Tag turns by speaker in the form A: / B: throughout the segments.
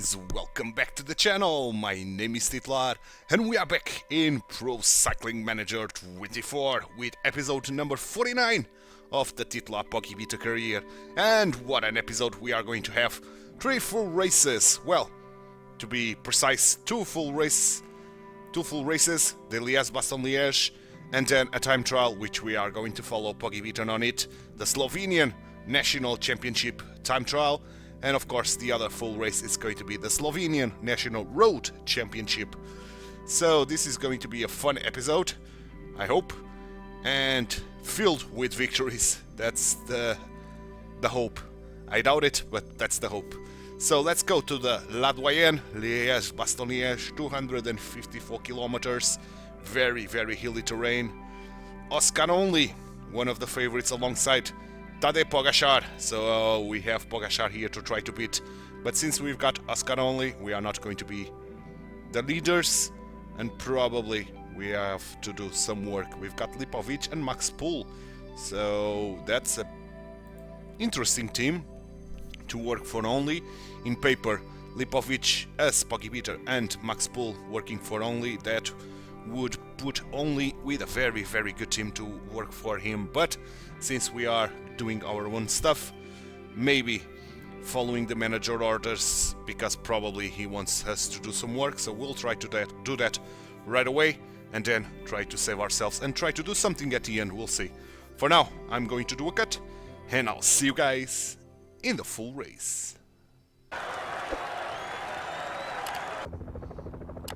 A: guys, welcome back to the channel. My name is Titular and we are back in Pro Cycling Manager 24 with episode number 49 of the Titular Pogibeater career. And what an episode we are going to have. 3 full races, well, to be precise, 2 full races, the Liège-Bastogne-Liège, and then a time trial which we are going to follow Pogibeater on it, the Slovenian National Championship time trial. And of course the other full race is going to be the Slovenian National Road Championship. So this is going to be a fun episode, I hope, and filled with victories. That's the hope. I doubt it, but that's the hope. So let's go to the La Doyenne, Liège-Bastogne-Liège, 254 kilometers, very hilly terrain. Oscar only, one of the favorites alongside Tadej Pogacar, so we have Pogacar here to try to beat, but since we've got Oscar only, we are not going to be the leaders, and probably we have to do some work. We've got Lipovic and Max Poole, so that's a interesting team to work for only. In paper, Lipovic as Pogibeater and Max Poole working for only, that would put only with a very good team to work for him, but since we are doing our own stuff, maybe following the manager orders, because probably he wants us to do some work, so we'll try to do that right away and then try to save ourselves and try to do something at the end. We'll see. For now, I'm going to do a cut and I'll see you guys in the full race.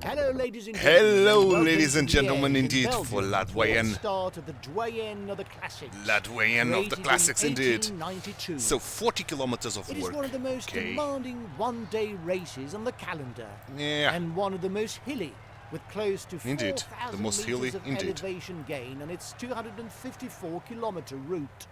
B: Hello, ladies and gentlemen.
A: Hello, ladies and gentlemen, indeed, for La Doyenne.
B: Start of the Doyenne of the Classics.
A: La Doyenne of the Classics, indeed.
B: 1892.
A: So 40 kilometers of
B: It is
A: work.
B: one of the most demanding one-day races on the calendar.
A: Yeah.
B: And one of the most hilly, with close to 4,000
A: the most hilly,
B: meters of
A: indeed.
B: elevation gain on its 254-kilometer route.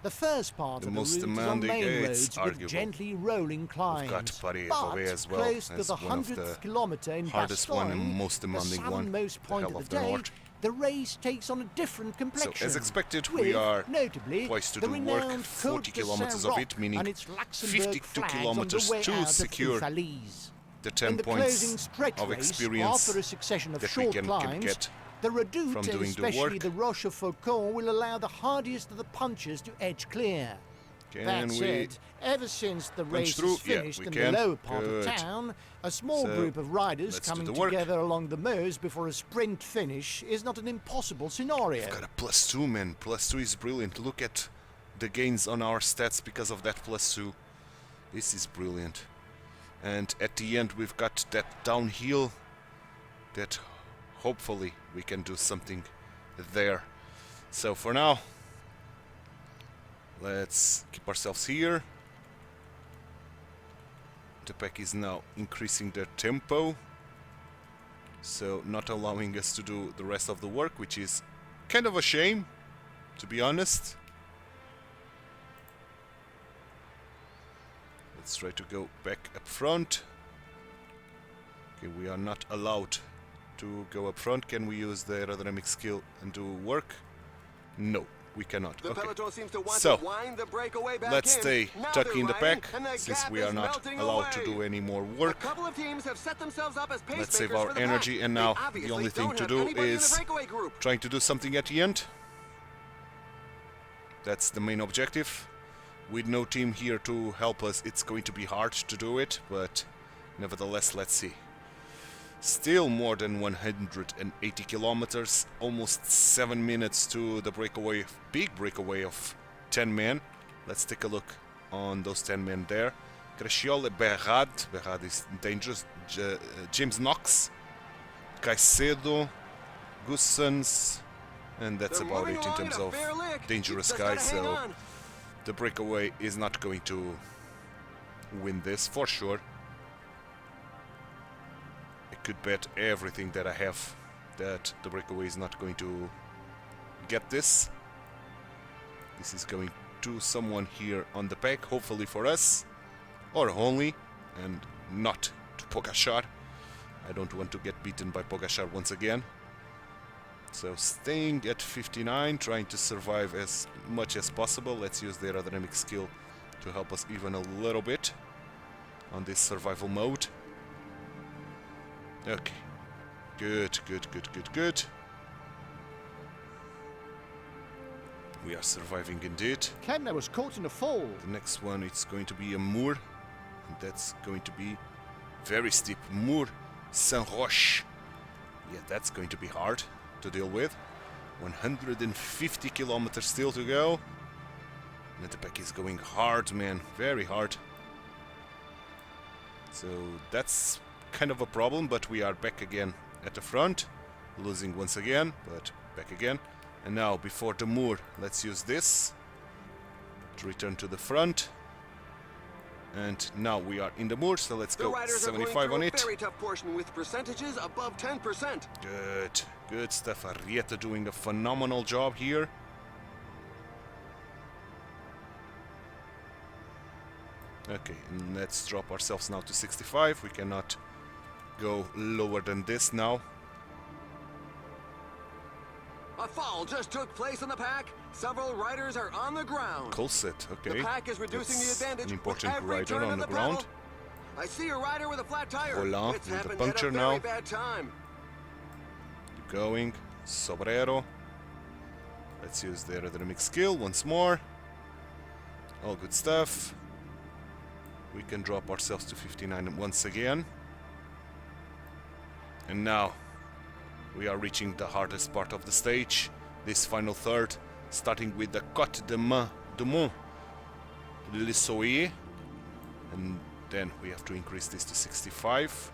B: The first part
A: The
B: of the
A: most
B: route is on
A: demanding,
B: main
A: it's
B: roads
A: arguable.
B: with gently rolling climbs.
A: We've got Paris
B: but
A: Roubaix as well
B: close to
A: as
B: the
A: one of
B: 100th
A: the
B: kilometer in
A: hardest one and
B: Bastogne,
A: most demanding
B: the
A: one,
B: southernmost
A: the
B: point
A: Hell
B: of
A: of
B: the
A: the
B: day,
A: North.
B: the race takes on a different complexion.
A: So as expected,
B: with,
A: we are
B: notably,
A: poised to
B: the
A: do work,
B: renowned
A: 40
B: Côte de
A: kilometers of it,
B: Saint-Roch
A: meaning
B: and its Luxembourg
A: 52
B: flags
A: kilometers
B: on the way
A: to
B: out
A: secure
B: of Falaise.
A: the
B: In
A: 10
B: the
A: points
B: closing stretch
A: of
B: race,
A: experience
B: after a succession of
A: that we
B: short
A: can
B: climbs,
A: get
B: the redoute,
A: from doing the
B: especially
A: work.
B: the Roche of Faucon, will allow the hardiest of the punchers to edge clear.
A: Can
B: That
A: we
B: said, ever since the race
A: through?
B: is finished
A: Yeah,
B: in
A: we
B: the
A: can.
B: lower part
A: Good.
B: of town, a small
A: So,
B: group of riders
A: let's do
B: coming
A: the work.
B: together along the Meuse before a sprint finish is not an impossible scenario.
A: We've got a +2, man. +2 is brilliant. Look at the gains on our stats because of that +2. This is brilliant. And at the end we've got that downhill that hopefully we can do something there. So for now, let's keep ourselves here. The pack is now increasing their tempo, so not allowing us to do the rest of the work, which is kind of a shame, to be honest. Let's try to go back up front. Okay, we are not allowed to go up front. Can we use the aerodynamic skill and do work? No, we cannot.
C: The peloton seems to want
A: So
C: to wind the breakaway back
A: let's
C: in.
A: stay
C: Now
A: tucked
C: they're
A: in the
C: riding,
A: pack,
C: and the
A: since
C: gap
A: we are
C: is
A: not
C: melting
A: allowed to
C: away.
A: do any more
C: A
A: work.
C: couple of teams have set themselves up as
A: Let's save
C: pacemakers
A: our
C: for the
A: energy,
C: pack.
A: and
C: They
A: now the
C: obviously
A: only thing
C: don't
A: to
C: have
A: do
C: anybody in the
A: is
C: breakaway group.
A: trying to do something at the end. That's the main objective. With no team here to help us, it's going to be hard to do it, but nevertheless, let's see. Still more than 180 kilometers, almost 7 minutes to the breakaway, big breakaway of 10 men. Let's take a look on those 10 men there. Cresciole, Berrad is dangerous, James Knox, Caicedo, Gussens, and that's
C: They're
A: about
C: moving
A: it in
C: along
A: terms
C: at a
A: of
C: fair lick.
A: dangerous
C: Just
A: guys,
C: gotta hang
A: so
C: on.
A: the breakaway is not going to win this for sure. I could bet everything that I have that the breakaway is not going to get this. This is going to someone here on the pack, hopefully for us, or only, and not to Pogacar. I don't want to get beaten by Pogacar once again. So staying at 59, trying to survive as much as possible. Let's use the aerodynamic skill to help us even a little bit on this survival mode. Okay. Good, good, good, good, good. We are surviving indeed.
B: Kemna was caught in a fall.
A: The next one, it's going to be a moor. And that's going to be very steep. Moor Saint-Roch. Yeah, that's going to be hard to deal with. 150 kilometers still to go. And the pack is going hard, man. Very hard. So that's kind of a problem, but we are back again at the front. Losing once again, but back again. And now, before the moor, let's use this to return to the front. And now we are in the moor, so let's go 75 on it.
C: Very tough portion with percentages above 10%.
A: Good, good stuff. Arietta doing a phenomenal job here. Okay, and let's drop ourselves now to 65. We cannot go lower than this now.
C: A fall just took place in the pack. Several riders are on the ground.
A: Colset, okay.
C: The pack is reducing
A: That's
C: the advantage
A: an important
C: with every
A: rider
C: turn
A: on
C: of
A: the
C: the
A: ground.
C: pedal. I see a rider with a flat tire.
A: Roland
C: It's
A: with the
C: happened
A: puncture
C: at a
A: now.
C: very bad time.
A: Keep going. Sobrero. Let's use the aerodynamic skill once more. All good stuff. We can drop ourselves to 59 once again. And now we are reaching the hardest part of the stage. This final third, starting with the Côte de Mont Lissoyer. And then we have to increase this to 65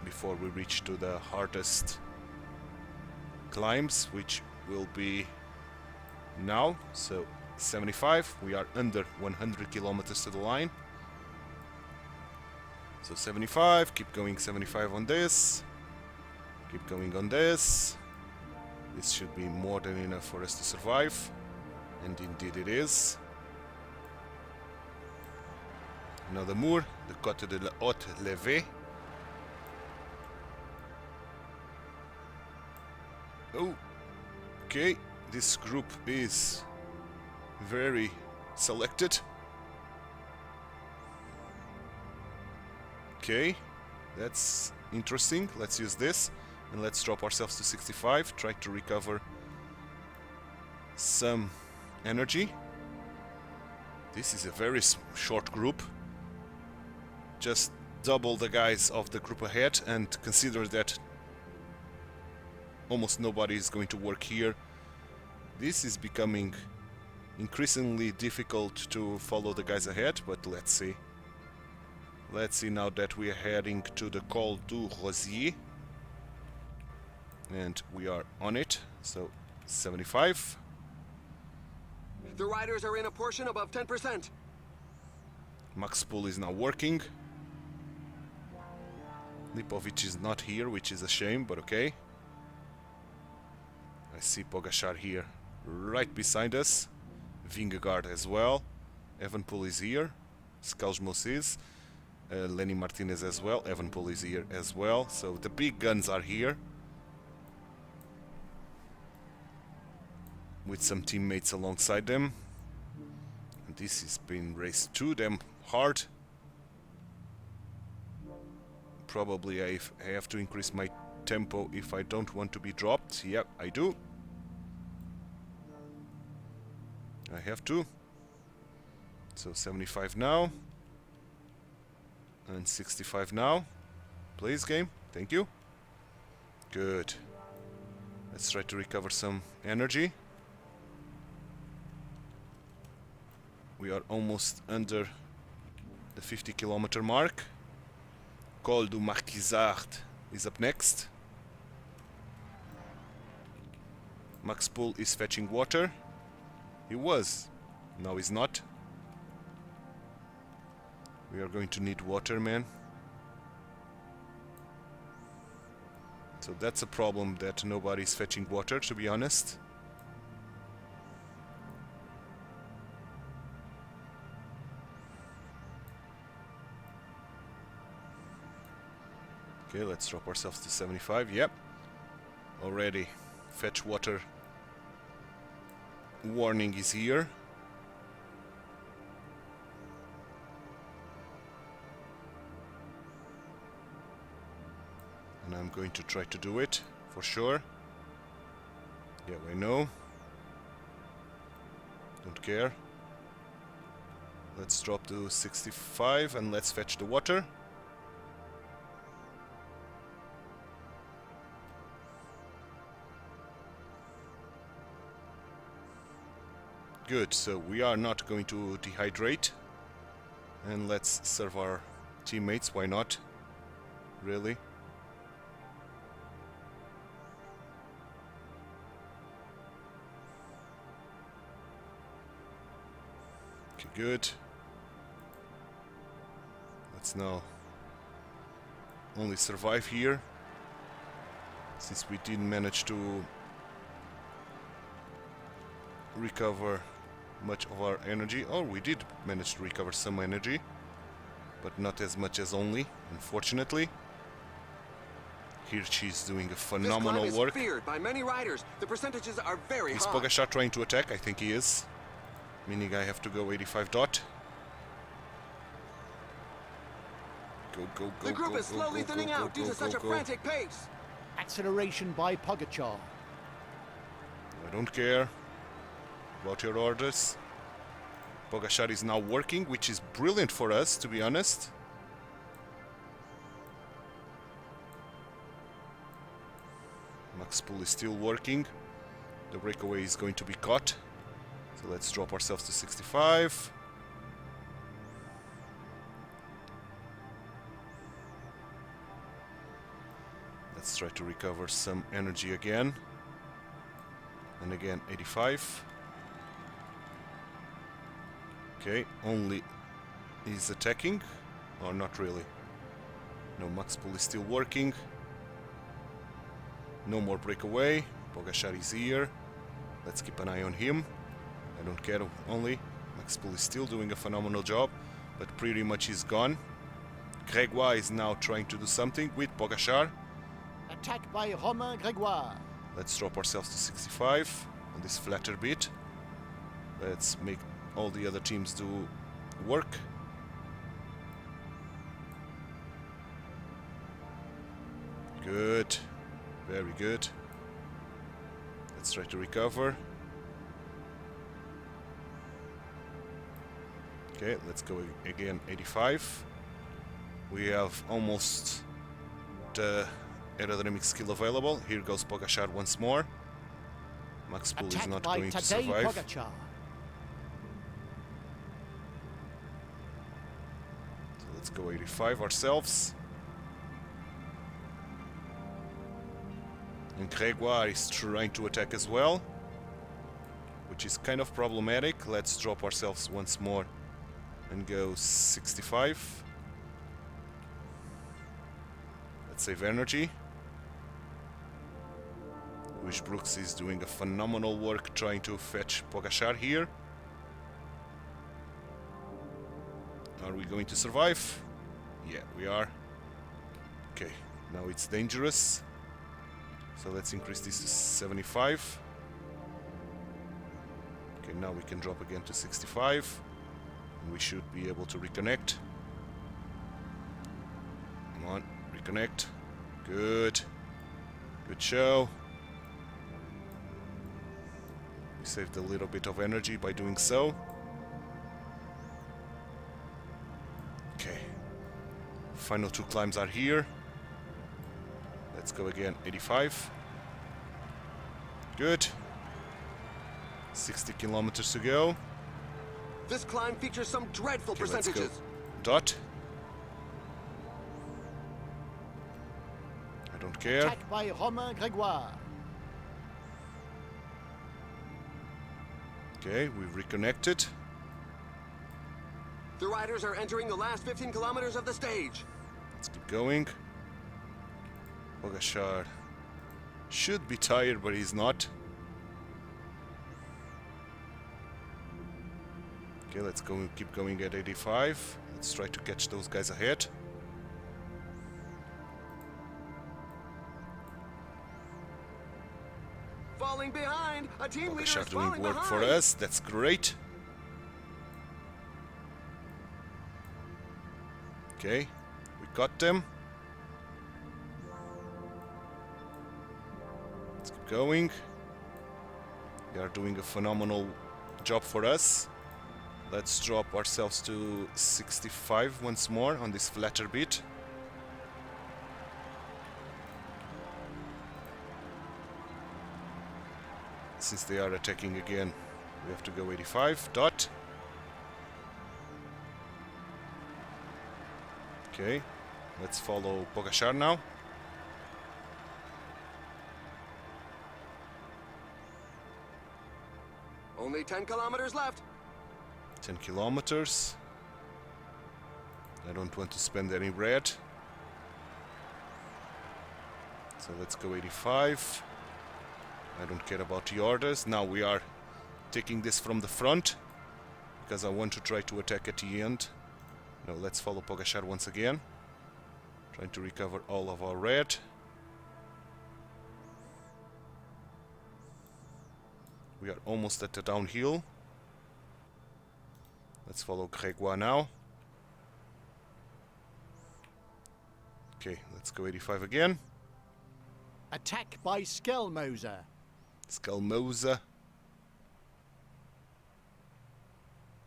A: before we reach to the hardest climbs, which will be now. So 75, we are under 100 kilometers to the line. So 75, keep going 75 on this. Keep going on this. This should be more than enough for us to survive. And indeed it is. Another moor, the Côte de la Haute Levée. Oh, okay, this group is very selected. Okay, that's interesting. Let's use this and let's drop ourselves to 65. Try to recover some energy. This is a very short group. Just double the guys of the group ahead and consider that almost nobody is going to work here. This is becoming increasingly difficult to follow the guys ahead, but let's see. Let's see now that we are heading to the Col du Rosier. And we are on it, so 75.
C: The riders are in a portion above 10%.
A: Max Pool is now working. Lipovic is not here, which is a shame, but okay. I see Pogacar here, right beside us. Vingegaard as well. Evenepoel is here. Skalsmos is. Lenny Martinez as well. Evenepoel is here as well. So the big guns are here. With some teammates alongside them. And this is being raced to them hard. Probably I have to increase my tempo if I don't want to be dropped. Yep, I do. I have to. So 75 now. And 65 now. Please, game. Thank you. Good. Let's try to recover some energy. We are almost under the 50 kilometer mark. Col du Marquisard is up next. Max Pool is fetching water. He was. Now he's not. We are going to need water, man. So that's a problem that nobody's fetching water, to be honest. Okay, let's drop ourselves to 75. Yep. Already. Fetch water. Warning is here. going to try to do it, for sure. Yeah, I know. Don't care. Let's drop to 65 and let's fetch the water. Good, so we are not going to dehydrate. And let's serve our teammates, why not? Really? Okay, good. Let's now only survive here, since we didn't manage to recover much of our energy. Or we did manage to recover some energy, but not as much as only, unfortunately. Here she's doing a phenomenal
C: this
A: work.
C: Is feared by many riders. The percentages are very
A: Is
C: high.
A: Pogacar trying to attack? I think he is. Meaning I have to go 85 dot. Go, go, go,
C: The group
A: go,
C: is slowly
A: go,
C: thinning
A: go,
C: out
A: go,
C: due to
A: go,
C: such a
A: go.
C: frantic pace.
B: Acceleration by Pogacar.
A: I don't care about your orders. Pogacar is now working, which is brilliant for us, to be honest. Max Pool is still working. The breakaway is going to be caught. So let's drop ourselves to 65. Let's try to recover some energy again. And again, 85. Okay, only is attacking, or not really. No, Max Pool is still working. No more breakaway. Pogacar is here. Let's keep an eye on him. I don't care, only. Max Pool is still doing a phenomenal job, but pretty much he's gone. Grégoire is now trying to do something with Pogacar.
B: Attack by Romain Grégoire.
A: Let's drop ourselves to 65 on this flatter bit. Let's make all the other teams do work. Good. Very good. Let's try to recover. Okay, let's go again, 85. We have almost the aerodynamic skill available. Here goes Pogacar once more. Max Pool is
B: Attack
A: not
B: by
A: going to
B: Tadej
A: survive.
B: Pogacar.
A: So let's go 85 ourselves. And Grégoire is trying to attack as well, which is kind of problematic. Let's drop ourselves once more and go 65. Let's save energy. Wish Brooks is doing a phenomenal work trying to fetch Pogacar here. Are we going to survive? Yeah, we are. Okay, now it's dangerous. So let's increase this to 75. Okay, now we can drop again to 65. And we should be able to reconnect. Come on, reconnect. Good. Good show. We saved a little bit of energy by doing so. Okay. Final two climbs are here. Let's go again, 85. Good. 60 kilometers to go.
C: This climb features some dreadful
A: Okay, let's go.
C: percentages.
A: Dot. I don't care.
B: Attack by Romain Grégoire.
A: Okay, we've reconnected.
C: The riders are entering the last 15 kilometers of the stage.
A: Let's keep going. Pogacar should be tired, but he's not. Okay, let's go. Keep going at 85. Let's try to catch those guys ahead.
C: Falling behind. A team leader
A: Pogacar
C: is
A: doing
C: falling
A: work
C: behind.
A: for us. That's great. Okay, we got them. going. They are doing a phenomenal job for us. Let's drop ourselves to 65 once more on this flatter bit. Since they are attacking again, we have to go 85. Dot. Okay, let's follow Pogacar now.
C: Only 10 kilometers left.
A: 10 kilometers. I don't want to spend any red. So let's go 85. I don't care about the orders. Now we are taking this from the front because I want to try to attack at the end. Now let's follow Pogacar once again. Trying to recover all of our red. We are almost at the downhill. Let's follow Grégoire now. Okay, let's go 85 again.
B: Attack by Skelmoser.
A: Skelmoser.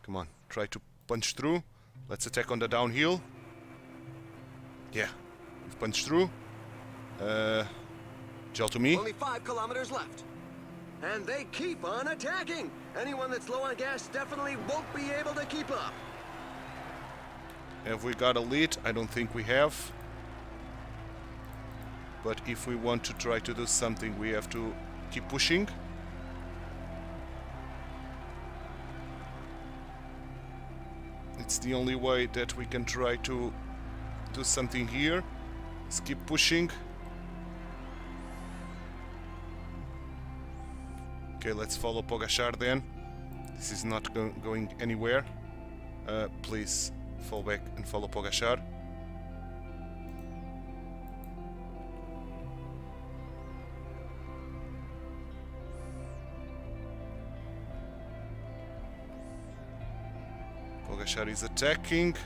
A: Come on, try to punch through. Let's attack on the downhill. Yeah, we've punched through. Gel to me.
C: Only 5 kilometers left. And they keep on attacking. Anyone that's low on gas definitely won't be able to keep up.
A: Have we got a lead? I don't think we have. But if we want to try to do something, we have to keep pushing. It's the only way that we can try to do something here. Let's keep pushing. Okay, let's follow Pogacar then. This is not going anywhere. Please fall back and follow Pogacar. Pogacar is attacking.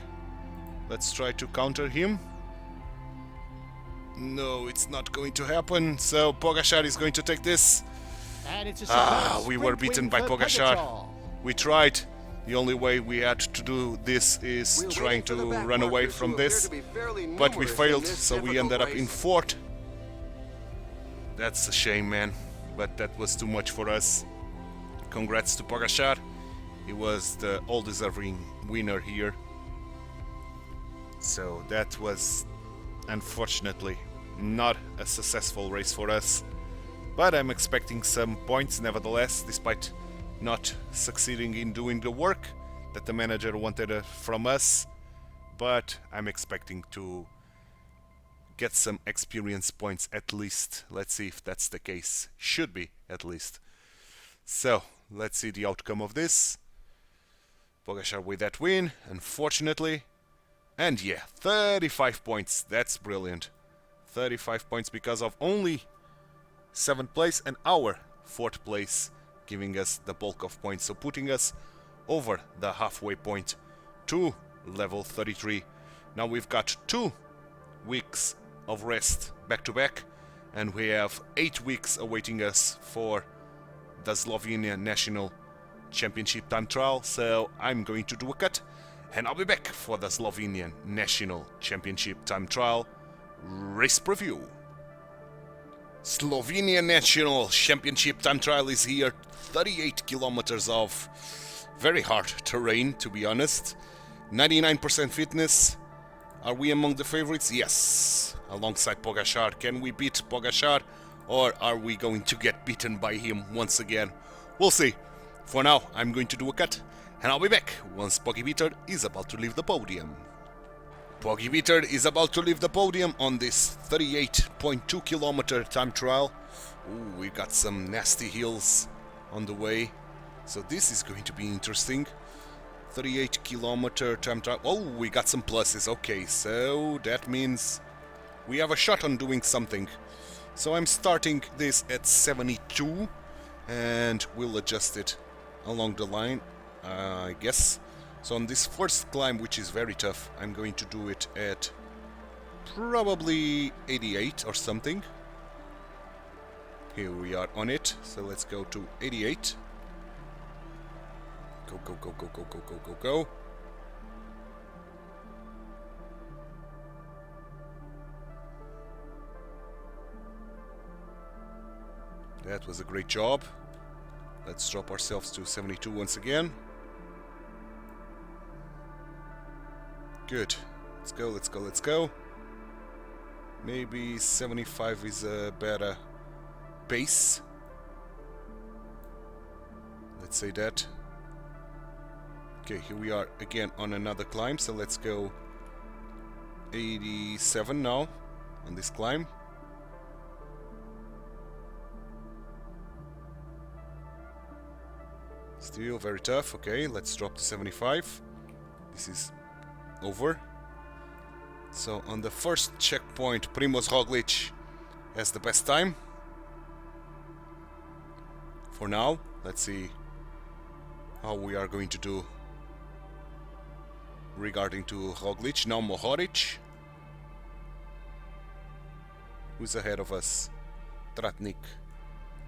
A: Let's try to counter him. No, it's not going to happen. So Pogacar is going to take this.
B: And it's a
A: We were beaten by Pogacar. We tried. The only way we had to do this is trying to run away from this. But we failed, so we ended up in fourth. That's a shame, man. But that was too much for us. Congrats to Pogacar. He was the all-deserving winner here. So that was, unfortunately, not a successful race for us. But I'm expecting some points nevertheless, despite not succeeding in doing the work that the manager wanted from us. But I'm expecting to get some experience points at least. Let's see if that's the case. Should be, at least. So, let's see the outcome of this. Pogacar with that win, unfortunately. And yeah, 35 points. That's brilliant. 35 points because of only 7th place and our 4th place, giving us the bulk of points, so putting us over the halfway point to level 33. Now we've got 2 weeks of rest back to back, and we have 8 weeks awaiting us for the Slovenian National Championship time trial. So I'm going to do a cut and I'll be back for the Slovenian National Championship time trial race preview. Slovenian National Championship time trial is here. 38 kilometers of very hard terrain, to be honest. 99% fitness. Are we among the favorites? Yes. Alongside Pogacar. Can we beat Pogacar? Or are we going to get beaten by him once again? We'll see. For now, I'm going to do a cut, and I'll be back once Pogibeater is about to leave the podium. Pogibeater is about to leave the podium on this 38.2 kilometer time trial. Ooh, we got some nasty hills on the way, so this is going to be interesting. 38 kilometer time trial. Oh, we got some pluses. Okay, so that means we have a shot on doing something. So I'm starting this at 72, and we'll adjust it along the line, I guess. So on this first climb, which is very tough, I'm going to do it at probably 88 or something. Here we are on it, so let's go to 88. Go, go, go, go, go, go, go, go, go. That was a great job. Let's drop ourselves to 72 once again. Good. Let's go, let's go, let's go. Maybe 75 is a better pace. Let's say that. Okay, here we are again on another climb, so let's go 87 now on this climb. Still very tough. Okay, let's drop to 75. This is over. So on the first checkpoint, Primož Roglič has the best time. For now, let's see how we are going to do regarding to Roglič. Now Mohoric. Who's ahead of us? Tratnik.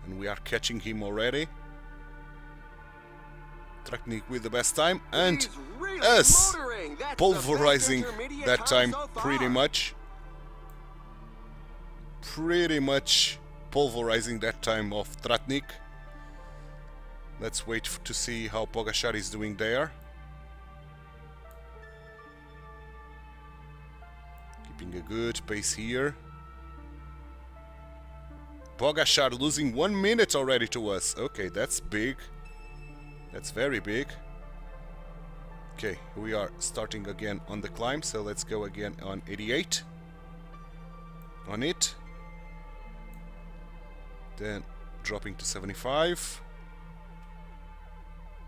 A: And we are catching him already. Tratnik with the best time, and
C: really
A: us
C: That's
A: pulverizing that time
C: so
A: pretty much. Pretty much pulverizing that time of Tratnik. Let's wait to see how Pogacar is doing there. Keeping a good pace here. Pogacar losing 1 minute already to us. Okay, that's big. That's very big. Okay, we are starting again on the climb, so let's go again on 88. On it. Then dropping to 75.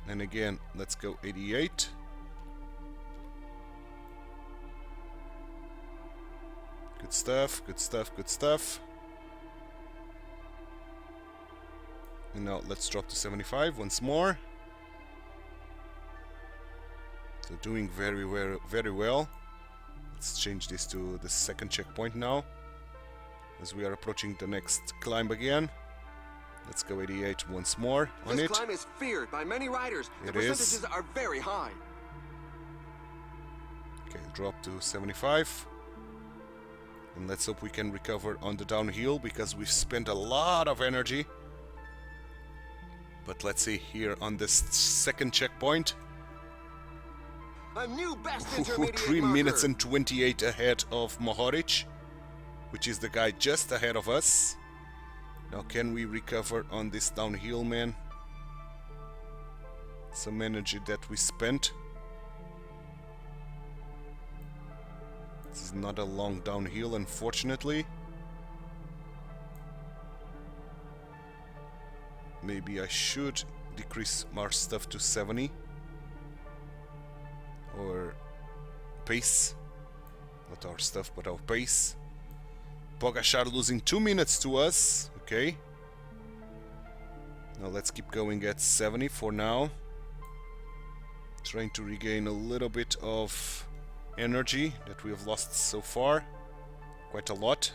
A: And again, let's go 88. Good stuff, good stuff, good stuff. And now let's drop to 75 once more. So doing very well. Let's change this to the second checkpoint now, as we are approaching the next climb again. Let's go 88 once more on it.
C: This climb is feared by many riders. The percentages are very high.
A: Okay, drop to 75. And let's hope we can recover on the downhill, because we've spent a lot of energy. But let's see here on this second checkpoint.
C: A new best intermediate
A: 3
C: marker.
A: minutes and 28 ahead of Mohoric, which is the guy just ahead of us. Now can we recover on this downhill, man? Some energy that we spent. This is not a long downhill, unfortunately. Maybe I should decrease our stuff to 70. Or pace. Not our stuff, but our pace. Pogacar losing 2 minutes to us. Okay. Now let's keep going at 70 for now. Trying to regain a little bit of energy that we have lost so far. Quite a lot.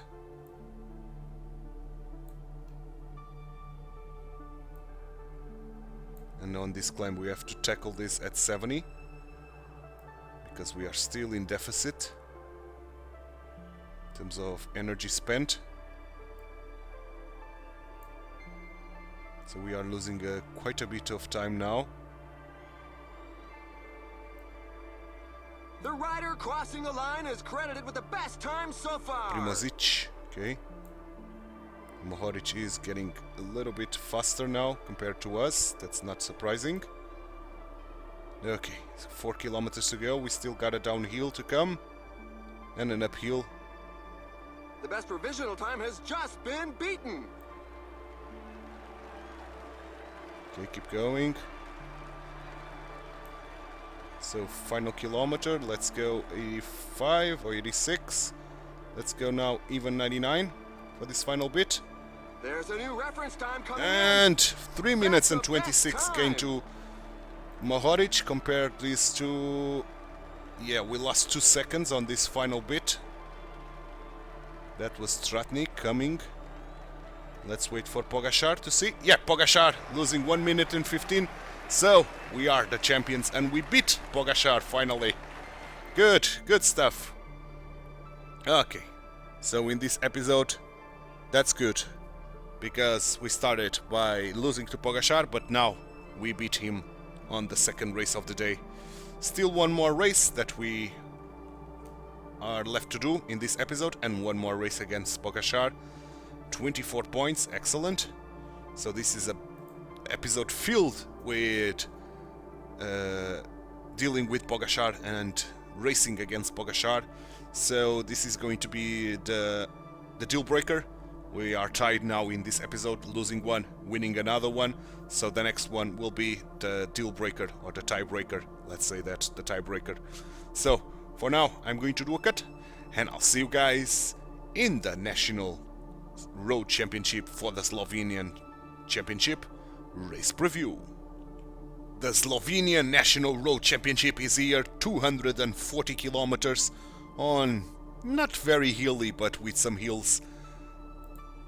A: And on this climb we have to tackle this at 70. Because we are still in deficit in terms of energy spent. So we are losing quite a bit of time now.
C: The rider crossing the line is credited with the best time so far.
A: Primožič, okay. Mohoric is getting a little bit faster now compared to us. That's not surprising. Okay, so 4 kilometers to go. We still got a downhill to come and an uphill.
C: The best provisional time has just been beaten.
A: Okay, keep going. So final kilometer, let's go 85 or 86. Let's go now even 99 for this final bit.
C: There's a new reference time coming
A: And 3 minutes and
C: That's the best
A: 26
C: time.
A: gain to Mohoric. Compared this to... Yeah, we lost 2 seconds on this final bit. That was Tratnik coming. Let's wait for Pogacar to see. Yeah, Pogacar losing 1 minute and 15. So, we are the champions and we beat Pogacar finally. Good, good stuff. Okay, so in this episode, that's good. Because we started by losing to Pogacar, but now we beat him on the second race of the day. Still one more race that we are left to do in this episode, and one more race against Pogacar. 24 points, excellent. So this is a episode filled with dealing with Pogacar and racing against Pogacar. So this is going to be the deal breaker. We are tied now in this episode, losing one, winning another one. So the next one will be the deal breaker, or the tiebreaker. Let's say that, the tiebreaker. So for now, I'm going to do a cut, and I'll see you guys in the National Road Championship for the Slovenian Championship race preview. The Slovenian National Road Championship is here, 240 kilometers on not very hilly, but with some hills.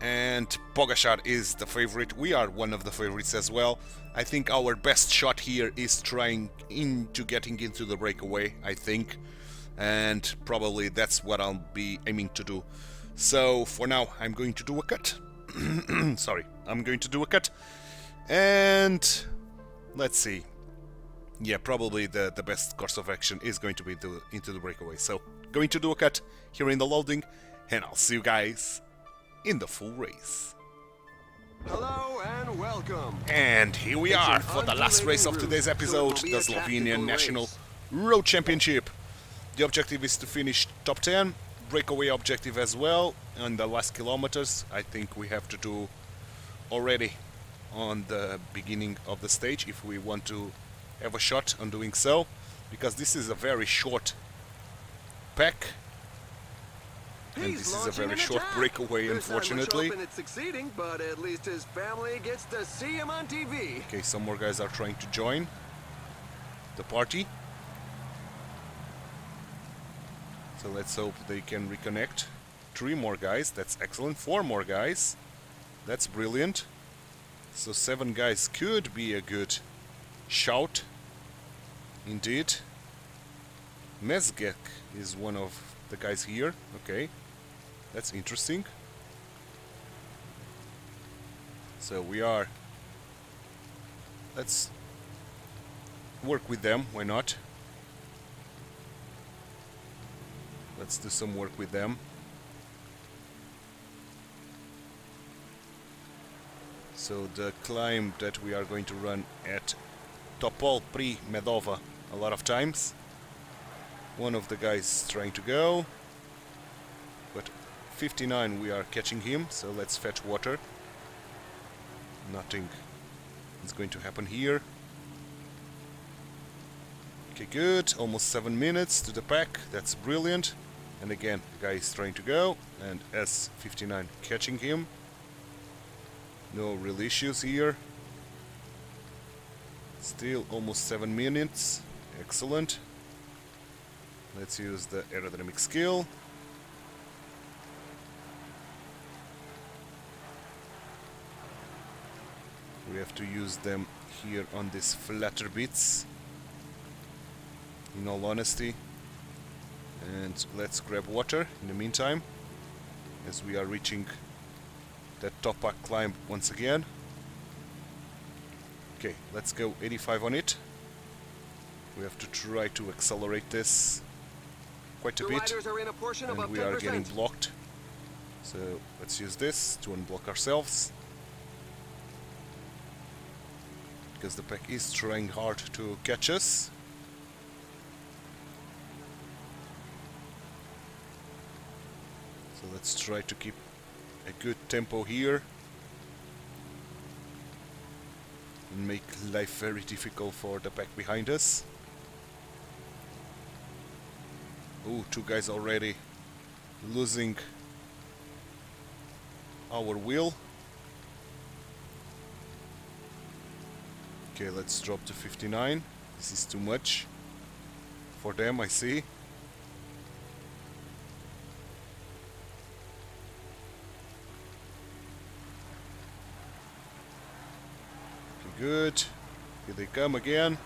A: And Pogacar is the favorite. We are one of the favorites as well. I think our best shot here is trying into getting into the breakaway, I think. And probably that's what I'll be aiming to do. So for now, I'm going to do a cut. Sorry, I'm going to do a cut. And let's see. Yeah, probably the best course of action is going to be into the breakaway. So going to do a cut here in the loading, and I'll see you guys in the full race.
C: Hello and welcome.
A: And here we are for the last race of today's episode, the Slovenian National Road Championship. The objective is to finish top 10, breakaway objective as well, and the last kilometers I think we have to do already on the beginning of the stage if we want to have a shot on doing so, because this is a very short pack. And this is a very short breakaway, unfortunately.
C: It's succeeding, but at least his family gets to see him on TV.
A: Okay, some more guys are trying to join the party. So let's hope they can reconnect. 3 more guys, that's excellent. 4 more guys, that's brilliant. So 7 guys could be a good shout. Indeed. Mezgek is one of the guys here. Okay, that's interesting. So let's work with them, why not? Let's do some work with them. So the climb that we are going to run at Topol Pri Medova a lot of times. One of the guys trying to go, but 59 we are catching him, so let's fetch water. Nothing is going to happen here. Okay, good, almost 7 minutes to the pack, that's brilliant. And again, the guy is trying to go, and S59 catching him. No real issues here. Still almost 7 minutes, excellent. Let's use the aerodynamic skill. We have to use them here on these flatter bits, in all honesty. And let's grab water in the meantime, as we are reaching that top pack climb once again. Okay, let's go 85 on it. We have to try to accelerate this quite a bit, and we are getting blocked. So let's use this to unblock ourselves, because the pack is trying hard to catch us. So let's try to keep a good tempo here and make life very difficult for the pack behind us. Oh, 2 guys already losing our wheel. Okay, let's drop to 59. This is too much for them, I see. good. Here they come again.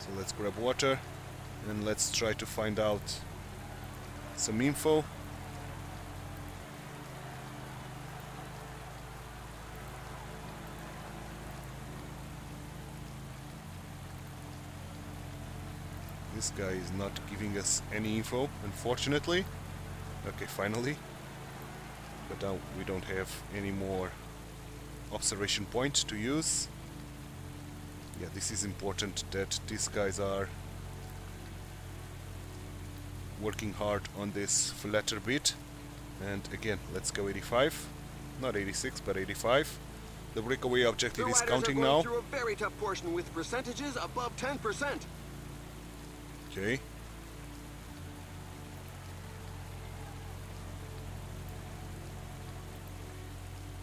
A: So let's grab water and let's try to find out some info. This guy is not giving us any info, unfortunately. Okay, finally. But now we don't have any more observation point to use. Yeah, this is important that these guys are working hard on this flatter bit. And again, let's go 85. Not 86, but 85. The breakaway objective is counting now.
C: Through a very tough portion with percentages above 10%.
A: Okay.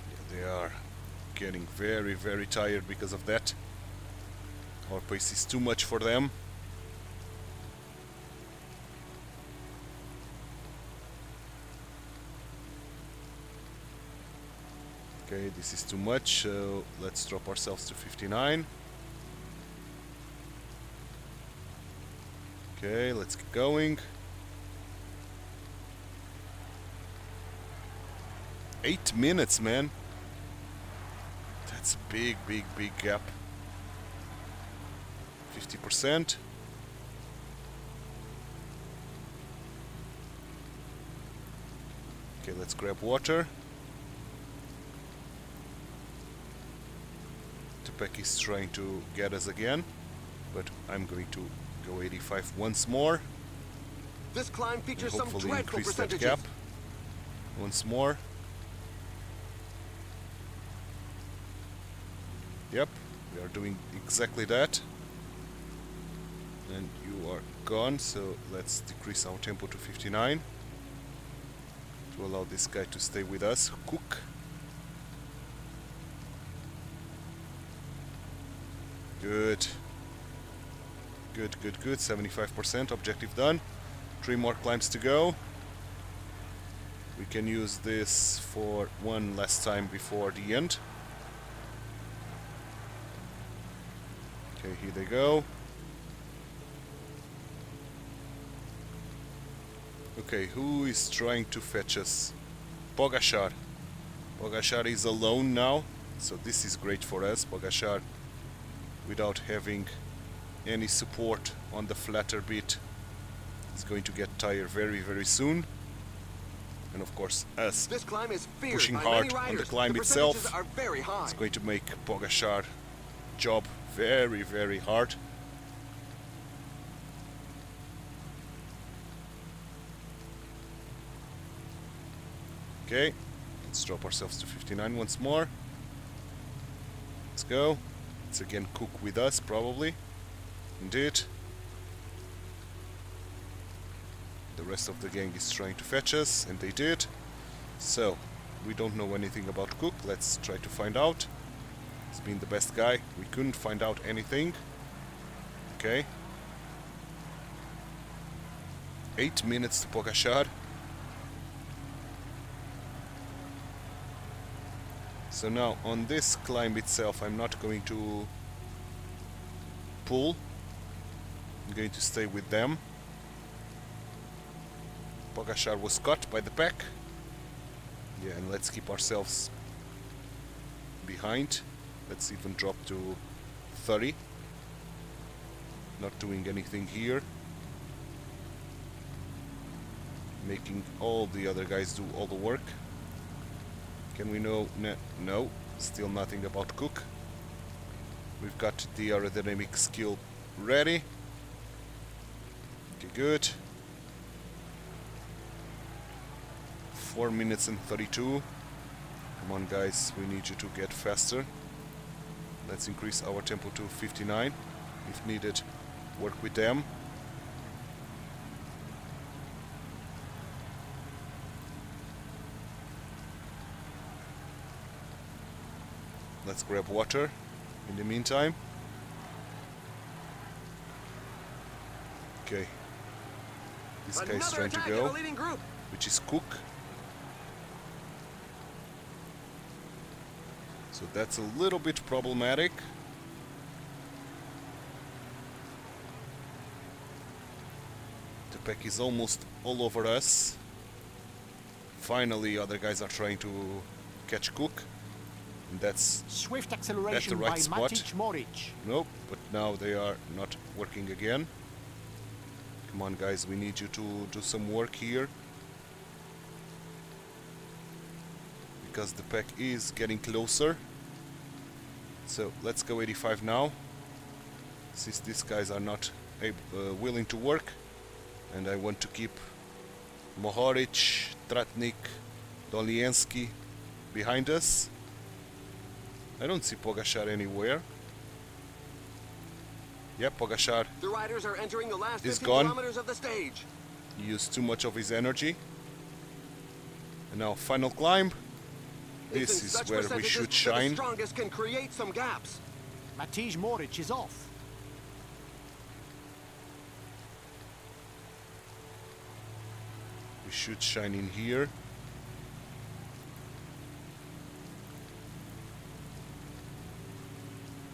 A: Yeah, they are getting very, very tired because of that. Our pace is too much for them. Okay, this is too much, so let's drop ourselves to 59. Okay, let's keep going. 8 minutes, man. That's a big, big, big gap. 50%. Okay, let's grab water. Tupek is trying to get us again, but I'm going to go 85 once more.
C: This climb features some
A: Hopefully
C: dreadful
A: increase that
C: percentages.
A: gap once more. Yep, we are doing exactly that. And you are gone, so let's decrease our tempo to 59 to allow this guy to stay with us. Cook. Good. Good, good, good. 75% objective done. 3 more climbs to go. We can use this for one last time before the end. Okay, here they go. Okay, who is trying to fetch us? Pogacar. Pogacar is alone now, so this is great for us. Pogacar, without having any support on the flatter bit, is going to get tired very, very soon. And of course, us
C: This climb is feared
A: pushing
C: by
A: hard
C: many
A: on the
C: riders.
A: climb
C: The
A: itself
C: percentages are very high.
A: is going to make Pogacar job very, very hard. Okay, let's drop ourselves to 59 once more. Let's go. Let's again cook with us, probably. Indeed. The rest of the gang is trying to fetch us, and they did. So, we don't know anything about Cook. Let's try to find out. He's been the best guy. We couldn't find out anything. Okay. 8 minutes to Pogacar. So now on this climb itself, I'm not going to pull. I'm going to stay with them. Pogacar was caught by the pack. Yeah, and let's keep ourselves behind. Let's even drop to 30. Not doing anything here. Making all the other guys do all the work. Can we know? No, still nothing about Cook. We've got the aerodynamic skill ready. Okay, good. 4 minutes and 32. Come on, guys, we need you to get faster. Let's increase our tempo to 59 if needed. Work with them. Let's grab water in the meantime. Okay. This guy is trying to go, which is Cook. So that's a little bit problematic. The pack is almost all over us. Finally, other guys are trying to catch Cook. And that's
B: Swift acceleration
A: right
B: by
A: spot.
B: Matic Moric.
A: Nope, but now they are not working again. Come on, guys, we need you to do some work here. Because the pack is getting closer. So let's go 85 now. Since these guys are not willing to work. And I want to keep Mohoric, Tratnik, Doliensky behind us. I don't see Pogacar anywhere. Yeah, Pogacar
C: The riders are entering the last
A: is
C: 50
A: gone.
C: kilometers of the stage.
A: He used too much of his energy. And now final climb.
C: It's
A: This
C: in
A: is
C: such
A: where we
C: percentages
A: should
C: that
A: shine.
C: The strongest can create some gaps.
B: Matic Moric is off.
A: We should shine in here.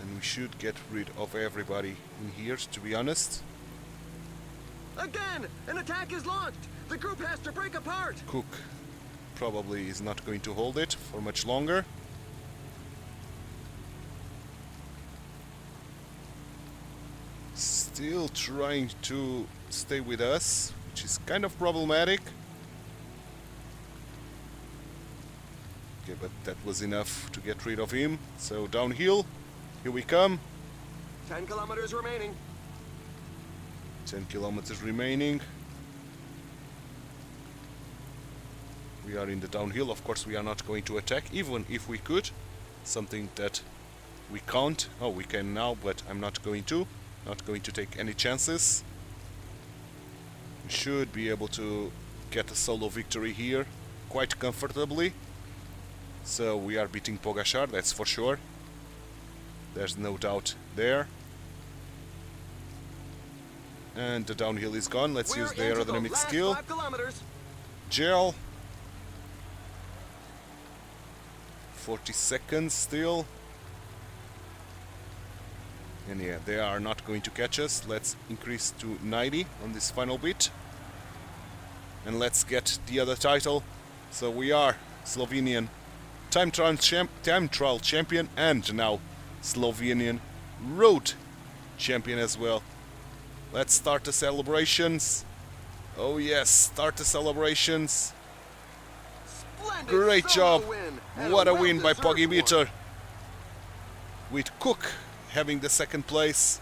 A: And we should get rid of everybody in here, to be honest.
C: Again, an attack is launched. The group has to break apart.
A: Cook probably is not going to hold it for much longer. Still trying to stay with us, which is kind of problematic. Okay, but that was enough to get rid of him. So downhill, here we come.
C: 10 kilometers remaining.
A: 10 kilometers remaining. We are in the downhill. Of course, we are not going to attack, even if we could. Something that we can't. Oh, we can now, but I'm not going to. Not going to take any chances. We should be able to get a solo victory here quite comfortably. So we are beating Pogacar, that's for sure. There's no doubt there. And the downhill is gone. Let's use the aerodynamic skill.
C: 5 kilometers.
A: Gel. 40 seconds still. And yeah, they are not going to catch us. Let's increase to 90 on this final bit. And let's get the other title. So we are Slovenian time trial champion and now Slovenian road champion as well. Let's start the celebrations. Oh yes, start the celebrations.
C: Splendid
A: Great
C: solo
A: job.
C: win, and
A: What a win by
C: well-deserved
A: Pogibeater.
C: one.
A: With Cook having the second place.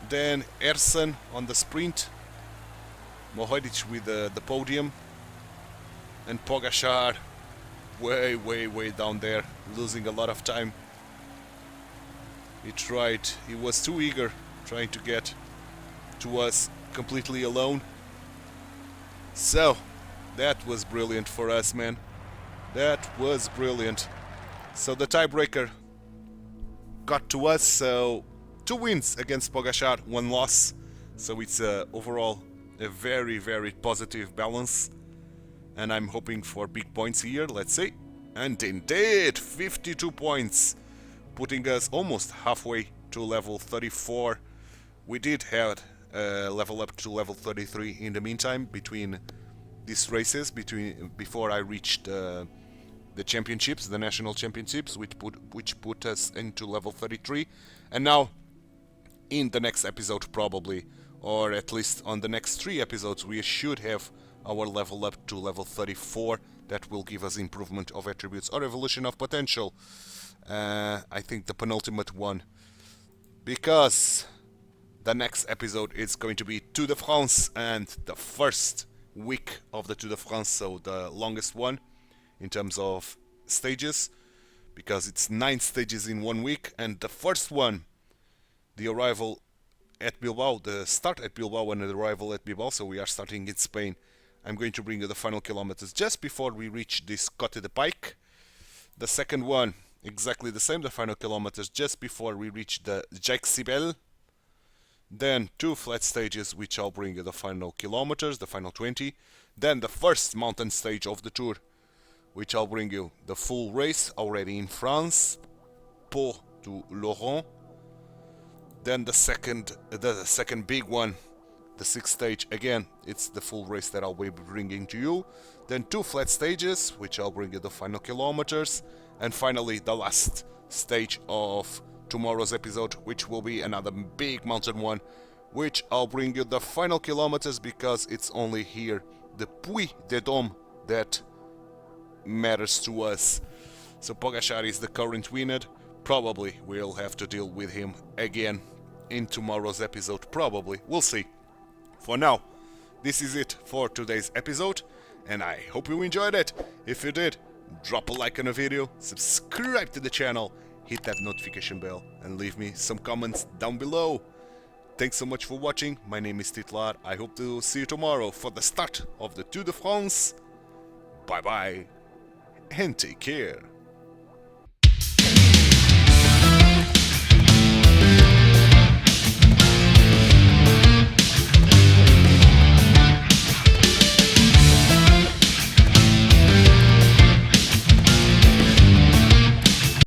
A: Then Ersen on the sprint. Mohoric with the podium. And Pogacar way down there, losing a lot of time. He was too eager trying to get to us completely alone. So, that was brilliant for us, man. That was brilliant. So the tiebreaker got to us, so 2 wins against Pogacar, 1 loss. So it's overall a very positive balance. And I'm hoping for big points here, let's see. And indeed, 52 points, putting us almost halfway to level 34. We did have level up to level 33 in the meantime between these races, before I reached the championships, the national championships, which put us into level 33. And now, in the next episode probably, or at least on the next 3 episodes, we should have our level up to level 34. That will give us improvement of attributes or evolution of potential. I think the penultimate one, because the next episode is going to be Tour de France and the first week of the Tour de France, so the longest one in terms of stages, because it's 9 stages in 1 week. And the first one, the arrival at Bilbao, the start at Bilbao and the arrival at Bilbao, so we are starting in Spain. I'm going to bring you the final kilometers just before we reach this Cote de Pike. The second one, exactly the same, the final kilometers just before we reach the Jaixibel. Then 2 flat stages, which I'll bring you the final kilometers, the final 20. Then the first mountain stage of the tour, which I'll bring you the full race already in France. Pau du Laurent. Then the second big one, the 6th stage. Again, it's the full race that I'll be bringing to you. Then 2 flat stages, which I'll bring you the final kilometers. And finally, the last stage of tomorrow's episode, which will be another big mountain one, which I'll bring you the final kilometers, because it's only here, the Puy de Dôme, that matters to us. So Pogacar is the current winner. Probably we'll have to deal with him again in tomorrow's episode, probably. We'll see. For now, this is it for today's episode, and I hope you enjoyed it. If you did, drop a like on the video, subscribe to the channel, hit that notification bell, and leave me some comments down below. Thanks so much for watching. My name is Titular. I hope to see you tomorrow for the start of the Tour de France. Bye bye, and take care.